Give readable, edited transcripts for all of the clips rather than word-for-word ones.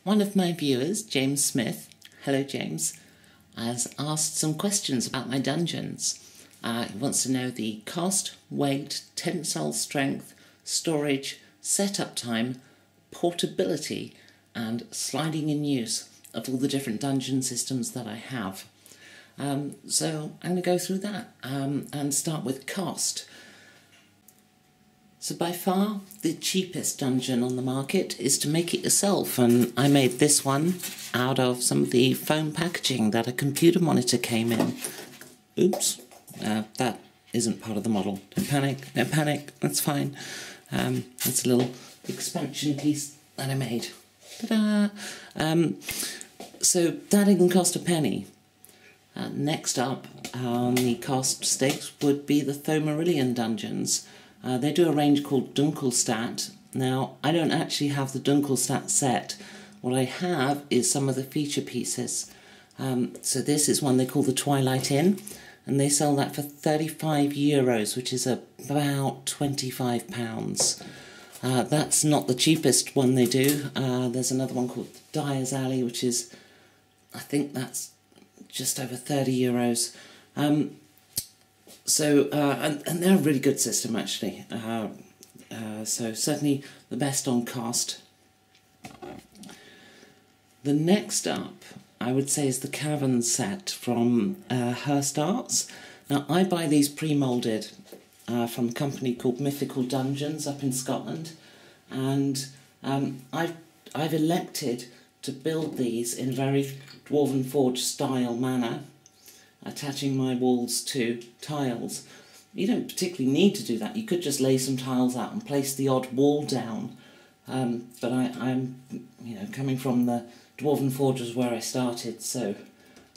One of my viewers, James Smith, hello James, has asked some questions about my dungeons. He wants to know the cost, weight, tensile strength, storage, setup time, portability, and sliding in use of all the different dungeon systems that I have. So I'm going to go through that and start with cost. So by far the cheapest dungeon on the market is to make it yourself, and I made this one out of some of the foam packaging that a computer monitor came in. Oops, that isn't part of the model. Don't panic, no panic, that's fine. That's a little expansion piece that I made. Ta-da! So that didn't cost a penny. Next up on the cost stakes would be the Fomarillion dungeons. They do a range called Dunkelstadt. Now, I don't actually have the Dunkelstadt set. What I have is some of the feature pieces. So this is one they call the Twilight Inn, and they sell that for €35, which is about £25. That's not the cheapest one they do. There's another one called Dyer's Alley, which is, I think that's just over €30. And they're a really good system actually. So certainly the best on cost. The next up, I would say, is the Cavern set from Hearst Arts. Now I buy these pre-moulded from a company called Mythical Dungeons up in Scotland, and I've elected to build these in a very Dwarven Forge style manner, attaching my walls to tiles. You don't particularly need to do that. You could just lay some tiles out and place the odd wall down. But I'm coming from the Dwarven Forge where I started, so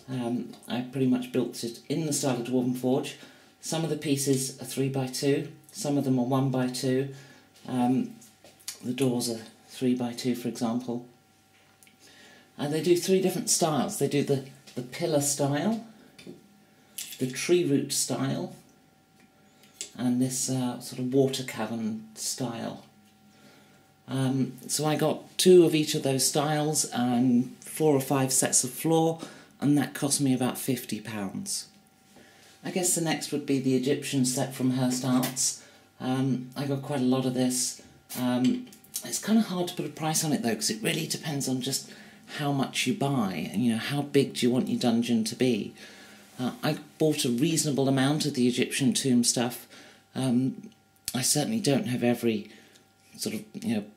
I pretty much built it in the style of Dwarven Forge. Some of the pieces are 3x2, some of them are 1x2. The doors are 3x2, for example. And they do three different styles. They do the pillar style, the tree root style, and this sort of water cavern style. So I got 2 of each of those styles and 4 or 5 sets of floor, and that cost me about £50. I guess the next would be the Egyptian set from Hearst Arts. I got quite a lot of this. It's kind of hard to put a price on it though, because it really depends on just how much you buy, and how big do you want your dungeon to be. I bought a reasonable amount of the Egyptian tomb stuff. I certainly don't have every sort of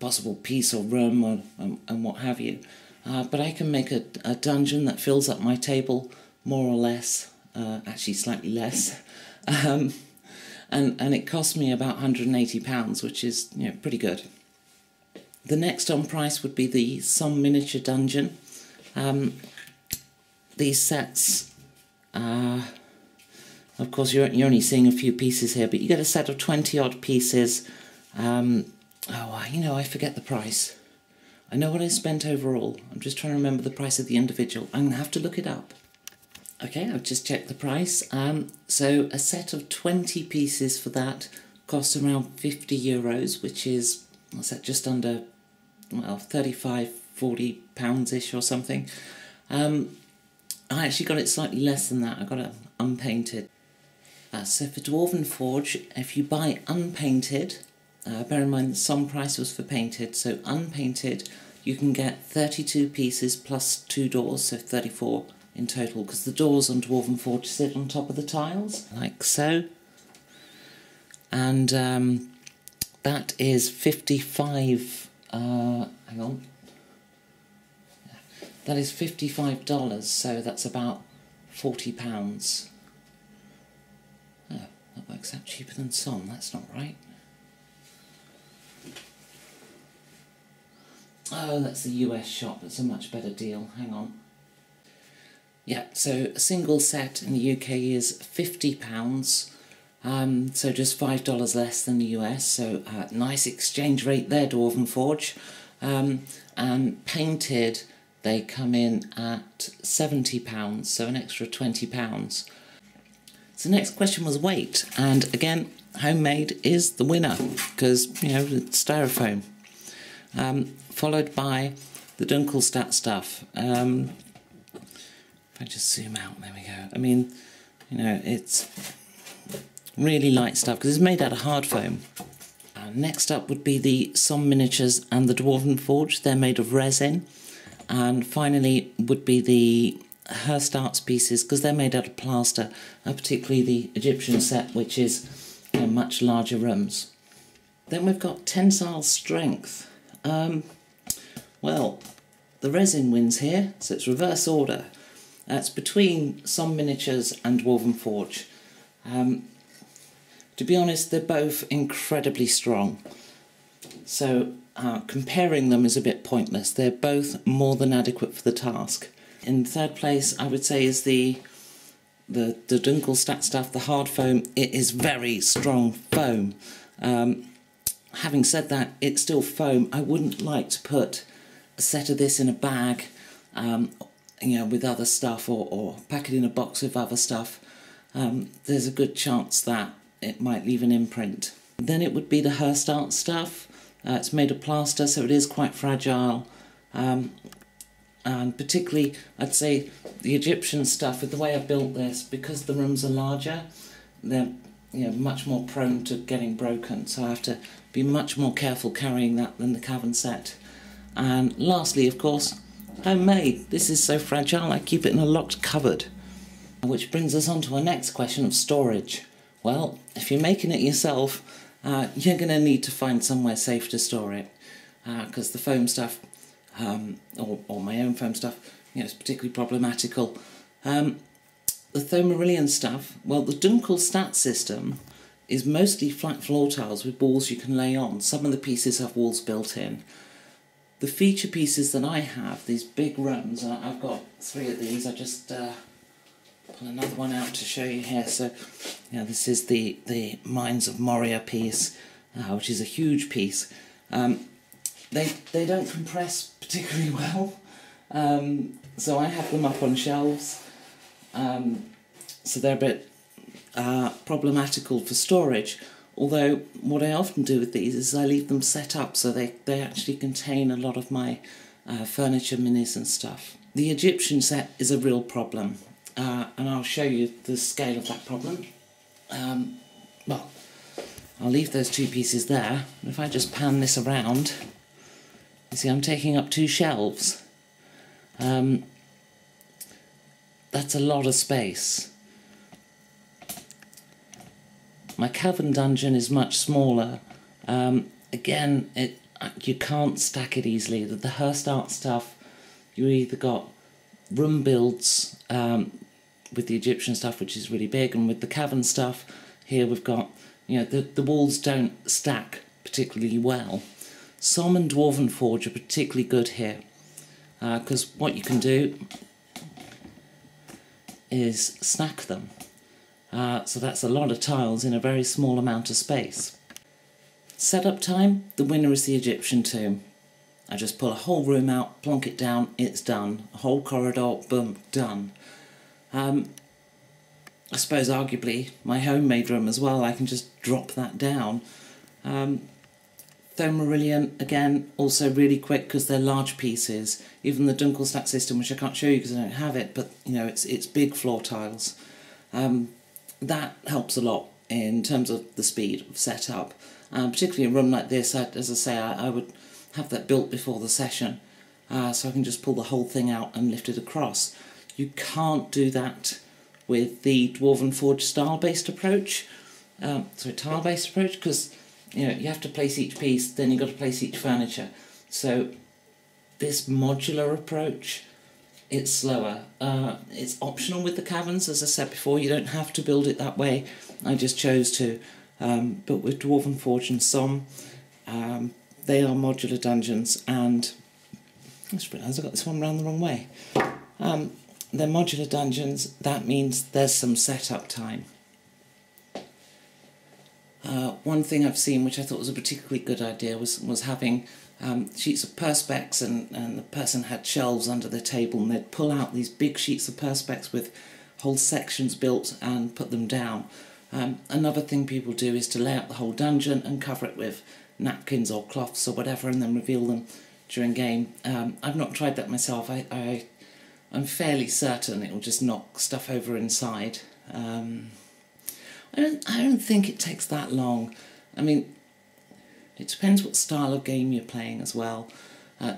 possible piece or room and what have you, but I can make a dungeon that fills up my table more or less, actually slightly less, and it cost me about £180, which is pretty good. The next on price would be the Some Miniature Dungeon. These sets, of course you're only seeing a few pieces here, but you get a set of 20 odd pieces. I forget the price. I know what I spent overall. I'm just trying to remember the price of the individual. I'm going to have to look it up. Okay, I've just checked the price. So a set of 20 pieces for that costs around €50, which is, what's that, just under, well, £35–40-ish or something. I actually got it slightly less than that. I got it unpainted. So for Dwarven Forge, if you buy unpainted, bear in mind the some price was for painted, so unpainted you can get 32 pieces plus 2 doors, so 34 in total, because the doors on Dwarven Forge sit on top of the tiles, like so. And that is 55, hang on, that is $55, so that's about £40. Oh, that works out cheaper than some, that's not right. Oh, that's the US shop, that's a much better deal, hang on. Yeah, so a single set in the UK is £50, so just $5 less than the US, so nice exchange rate there, Dwarven Forge. And painted, they come in at £70, so an extra £20. So the next question was weight, and again, homemade is the winner, because, it's styrofoam. Followed by the Dunkelstadt stuff. If I just zoom out, there we go. I mean, you know, it's really light stuff because it's made out of hard foam. Next up would be the Somme miniatures and the Dwarven Forge. They're made of resin. And finally would be the Hearst Arts pieces because they're made out of plaster, particularly the Egyptian set, which is much larger rooms. Then we've got Tensile Strength. Well, the resin wins here, so it's reverse order. It's between Somme miniatures and Dwarven Forge. To be honest, they're both incredibly strong. So comparing them is a bit pointless. They're both more than adequate for the task. In third place, I would say, is the Dunkelstadt stuff, the hard foam. It is very strong foam. Having said that, it's still foam. I wouldn't like to put a set of this in a bag, with other stuff, or pack it in a box with other stuff. There's a good chance that it might leave an imprint. Then it would be the Hearst Arts stuff. It's made of plaster, so it is quite fragile. And particularly, I'd say, the Egyptian stuff, with the way I built this, because the rooms are larger, they're much more prone to getting broken, so I have to be much more careful carrying that than the cavern set. And lastly, of course, homemade. This is so fragile, I keep it in a locked cupboard. Which brings us on to our next question of storage. Well, if you're making it yourself, you're going to need to find somewhere safe to store it, because the foam stuff, or my own foam stuff, is particularly problematical. The Thermarillion stuff, well, the Dunkelstadt system is mostly flat floor tiles with walls you can lay on. Some of the pieces have walls built in. The feature pieces that I have, these big rooms, I've got 3 of these. I just pull another one out to show you here. So, this is the Mines of Moria piece, which is a huge piece. They don't compress particularly well, so I have them up on shelves. So they're a bit problematical for storage. Although what I often do with these is I leave them set up so they actually contain a lot of my furniture, minis and stuff. The Egyptian set is a real problem. And I'll show you the scale of that problem. Well, I'll leave those 2 pieces there. If I just pan this around, you see I'm taking up 2 shelves. That's a lot of space. My cavern dungeon is much smaller. Again, you can't stack it easily. The Hearst Arts stuff, you either got room builds with the Egyptian stuff, which is really big, and with the cavern stuff, here we've got, the walls don't stack particularly well. Somme and Dwarven Forge are particularly good here, because what you can do is stack them. So that's a lot of tiles in a very small amount of space. Setup time, the winner is the Egyptian tomb. I just pull a whole room out, plonk it down, it's done. A whole corridor, boom, done. I suppose arguably my homemade room as well, I can just drop that down. Thermarillion, again, also really quick because they're large pieces. Even the Dunkelstadt system, which I can't show you because I don't have it, but it's big floor tiles. That helps a lot in terms of the speed of setup. Particularly a room like this, as I say, I would have that built before the session, so I can just pull the whole thing out and lift it across. You can't do that with the Dwarven Forge tile-based approach, because you have to place each piece, then you've got to place each furniture. So this modular approach, it's slower. It's optional with the caverns, as I said before. You don't have to build it that way. I just chose to. But with Dwarven Forge and Somme, they are modular dungeons, and I just realised I got this one round the wrong way. They're modular dungeons. That means there's some setup time. One thing I've seen, which I thought was a particularly good idea, was having sheets of perspex, and the person had shelves under the table, and they'd pull out these big sheets of perspex with whole sections built and put them down. Another thing people do is to lay out the whole dungeon and cover it with napkins or cloths or whatever, and then reveal them during game. I've not tried that myself. I'm fairly certain it will just knock stuff over inside. I don't think it takes that long. I mean, it depends what style of game you're playing as well.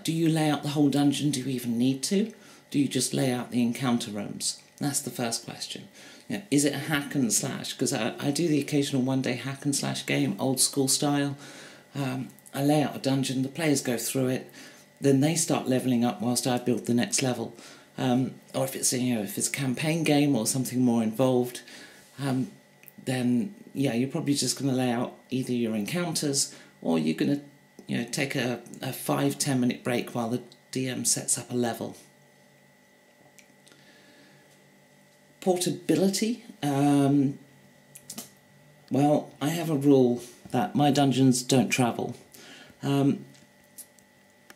Do you lay out the whole dungeon? Do you even need to? Do you just lay out the encounter rooms? That's the first question. You know, is it a hack and slash? Because I do the occasional one-day hack and slash game, old school style. I lay out a dungeon, the players go through it, then they start levelling up whilst I build the next level. Or if it's a campaign game or something more involved, then yeah, you're probably just going to lay out either your encounters, or you're going to take a 5-10 minute break while the DM sets up a level. Portability. Well, I have a rule that my dungeons don't travel.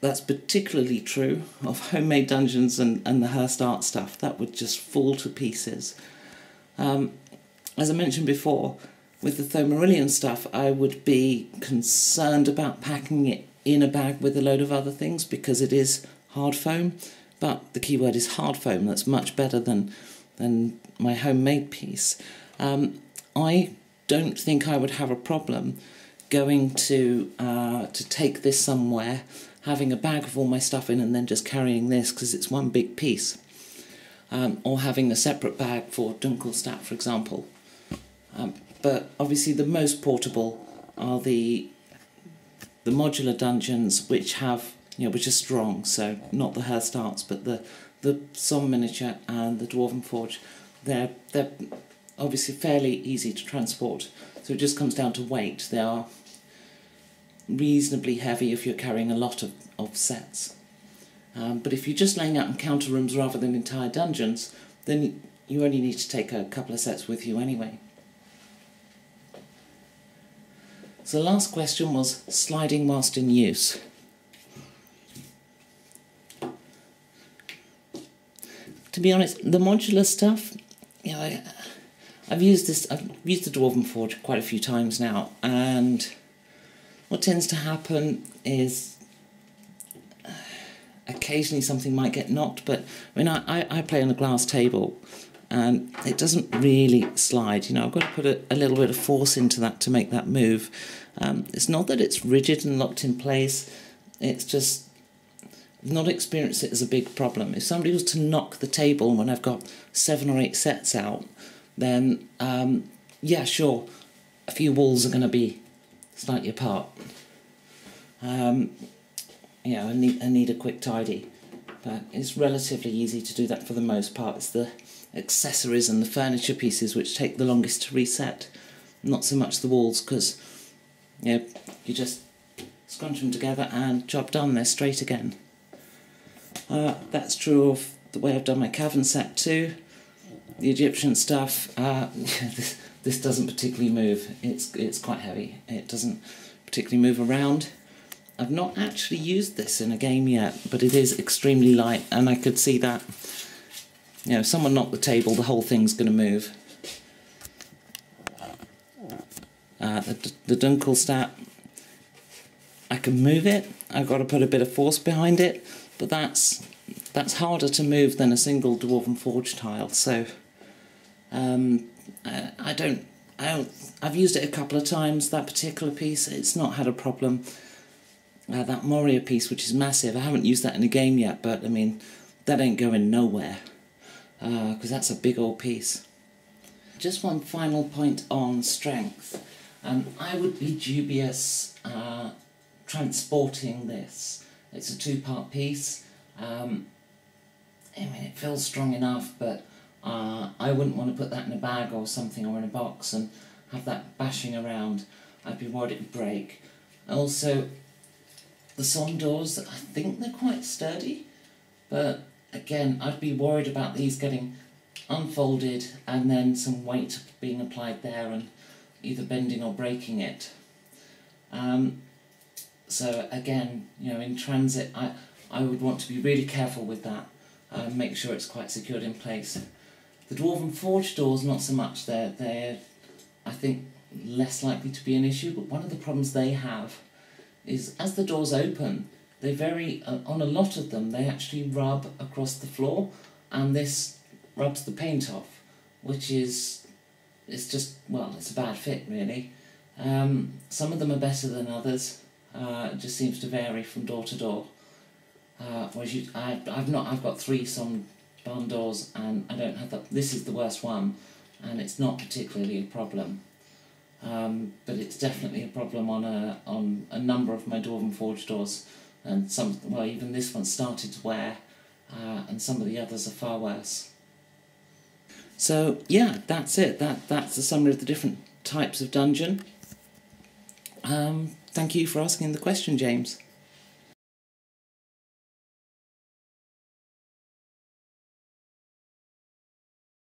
That's particularly true of homemade dungeons and the Hearst art stuff. That would just fall to pieces. As I mentioned before, with the Thomarillion stuff, I would be concerned about packing it in a bag with a load of other things because it is hard foam, but the keyword is hard foam. That's much better than my homemade piece. I don't think I would have a problem going to take this somewhere, having a bag of all my stuff in and then just carrying this because it's one big piece. Or having a separate bag for Dunkelstadt, for example. But obviously the most portable are the modular dungeons which have, which are strong, so not the Hearst arts, but the Somme miniature and the Dwarven Forge. They're obviously fairly easy to transport, so it just comes down to weight. They are reasonably heavy if you're carrying a lot of sets. But if you're just laying out encounter rooms rather than entire dungeons, then you only need to take a couple of sets with you anyway. So the last question was sliding whilst in use. To be honest, the modular stuff, I've used the Dwarven Forge quite a few times now, and what tends to happen is occasionally something might get knocked, but I mean, I play on a glass table and it doesn't really slide. I've got to put a little bit of force into that to make that move. It's not that it's rigid and locked in place, it's just I've not experienced it as a big problem. If somebody was to knock the table when I've got 7 or 8 sets out, then yeah, sure, a few walls are going to be slightly apart. I need a quick tidy, but it's relatively easy to do that for the most part. It's the accessories and the furniture pieces which take the longest to reset, not so much the walls, because you just scrunch them together and job done, they're straight again. That's true of the way I've done my cavern set too. The Egyptian stuff, this doesn't particularly move. It's quite heavy. It doesn't particularly move around. I've not actually used this in a game yet, but it is extremely light, and I could see that, if someone knocked the table, the whole thing's going to move. The Dunkelstadt, I can move it. I've got to put a bit of force behind it, but that's harder to move than a single Dwarven Forge tile. So I've used it a couple of times. That particular piece, it's not had a problem. That Moria piece, which is massive, I haven't used that in a game yet, but I mean, that ain't going nowhere, because that's a big old piece. Just one final point on strength. I would be dubious transporting this. It's a 2-part piece. I mean, it feels strong enough, but I wouldn't want to put that in a bag or something, or in a box and have that bashing around. I'd be worried it would break. Also, the Somme doors, I think they're quite sturdy, but again, I'd be worried about these getting unfolded and then some weight being applied there and either bending or breaking it. So again, in transit, I would want to be really careful with that, make sure it's quite secured in place. The Dwarven Forge doors, not so much. They're I think, less likely to be an issue, but one of the problems they have is as the doors open, they vary, on a lot of them they actually rub across the floor, and this rubs the paint off, which is, it's just, well, it's a bad fit really. Some of them are better than others. It just seems to vary from door to door. Whereas I've got 3 some barn doors, and I don't have that. This is the worst one, and it's not particularly a problem. But it's definitely a problem on a number of my Dwarven Forge doors, and some, well, even this one started to wear, and some of the others are far worse. So yeah, that's it. That's the summary of the different types of dungeon. Thank you for asking the question, James.